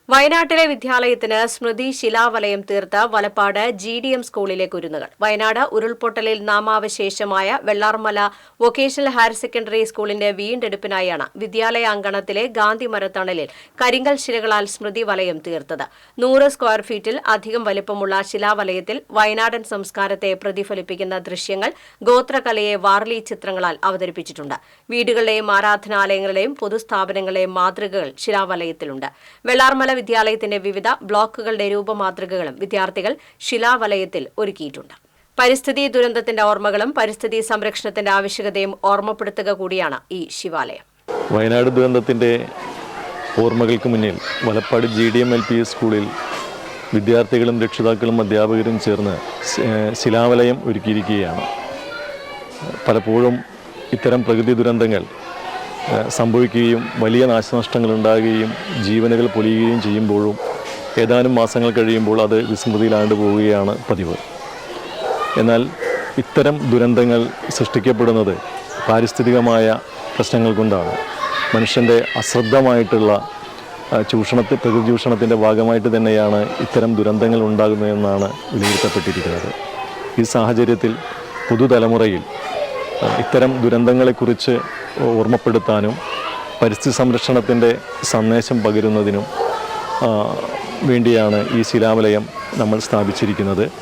വയനാട്ടിലെ വിദ്യാലയത്തിന് സ്മൃതി ശിലാവലയം തീർത്ത വലപ്പാട് GDM സ്കൂളിലെ കുരുന്നുകൾ. വയനാട് ഉരുൾപൊട്ടലിൽ നാമാവശേഷമായ വെള്ളാർമല വൊക്കേഷണൽ ഹയർ സെക്കൻഡറി സ്കൂളിന്റെ വീണ്ടെടുപ്പിനായാണ് വിദ്യാലയ അങ്കണത്തിലെ ഗാന്ധി മരത്തണലിൽ കരിങ്കൽ ശിലകളാൽ സ്മൃതി വലയം തീർത്തത്. 100 സ്ക്വയർ ഫീറ്റിൽ അധികം വലിപ്പമുള്ള ശിലാവലയത്തിൽ വയനാടൻ സംസ്കാരത്തെ പ്രതിഫലിപ്പിക്കുന്ന ദൃശ്യങ്ങൾ ഗോത്രകലയെ വാർലി ചിത്രങ്ങളാൽ അവതരിപ്പിച്ചിട്ടുണ്ട്. വീടുകളിലെയും ആരാധനാലയങ്ങളിലെയും പൊതുസ്ഥാപനങ്ങളിലെയും മാതൃകകൾ ശിലാവലയത്തിലുണ്ട്. വെള്ളാർമല വിദ്യാലയത്തിന്റെ വിവിധ ബ്ലോക്കുകളുടെ രൂപമാതൃകകളും വിദ്യാർത്ഥികൾ ശിലാവലയത്തിൽ ഒരുക്കിയിട്ടുണ്ട്. പരിസ്ഥിതി ദുരന്തത്തിന്റെ ഓർമ്മകളും പരിസ്ഥിതി സംരക്ഷണത്തിന്റെ ആവശ്യകതയും ഓർമ്മപ്പെടുത്തുക കൂടിയാണ് ഈ ശിവാലയം. വയനാട് ദുരന്തത്തിന്റെ ഓർമ്മകൾക്ക് മുന്നിൽ വലപ്പാട് GDM LP സ്കൂളിൽ വിദ്യാർത്ഥികളും രക്ഷിതാക്കളും അധ്യാപകരും ചേർന്ന് ശിലാവലയം ഒരുക്കിയിരിക്കുകയാണ്. പലപ്പോഴും ഇത്തരം പ്രകൃതി ദുരന്തങ്ങൾ സംഭവിക്കുകയും വലിയ നാശനഷ്ടങ്ങൾ ഉണ്ടാകുകയും ജീവനുകൾ പൊലിയുകയും ചെയ്യുമ്പോഴും ഏതാനും മാസങ്ങൾ കഴിയുമ്പോൾ അത് വിസ്മൃതിയിലാണ്ട് പോവുകയാണ് പതിവ്. എന്നാൽ ഇത്തരം ദുരന്തങ്ങൾ സൃഷ്ടിക്കപ്പെടുന്നത് പാരിസ്ഥിതികമായ പ്രശ്നങ്ങൾ കൊണ്ടാണ്. മനുഷ്യൻ്റെ അശ്രദ്ധമായിട്ടുള്ള പ്രകൃതി ചൂഷണത്തിൻ്റെ ഭാഗമായിട്ട് തന്നെയാണ് ഇത്തരം ദുരന്തങ്ങൾ ഉണ്ടാകുന്നതെന്നാണ് വിലയിരുത്തപ്പെട്ടിരിക്കുന്നത്. ഈ സാഹചര്യത്തിൽ പുതുതലമുറയിൽ ഇത്തരം ദുരന്തങ്ങളെക്കുറിച്ച് ഓർമ്മപ്പെടുത്താനും പരിസ്ഥിതി സംരക്ഷണത്തിൻ്റെ സന്ദേശം പകരുന്നതിനും വേണ്ടിയാണ് ഈ ശിലാവലയം നമ്മൾ സ്ഥാപിച്ചിരിക്കുന്നത്.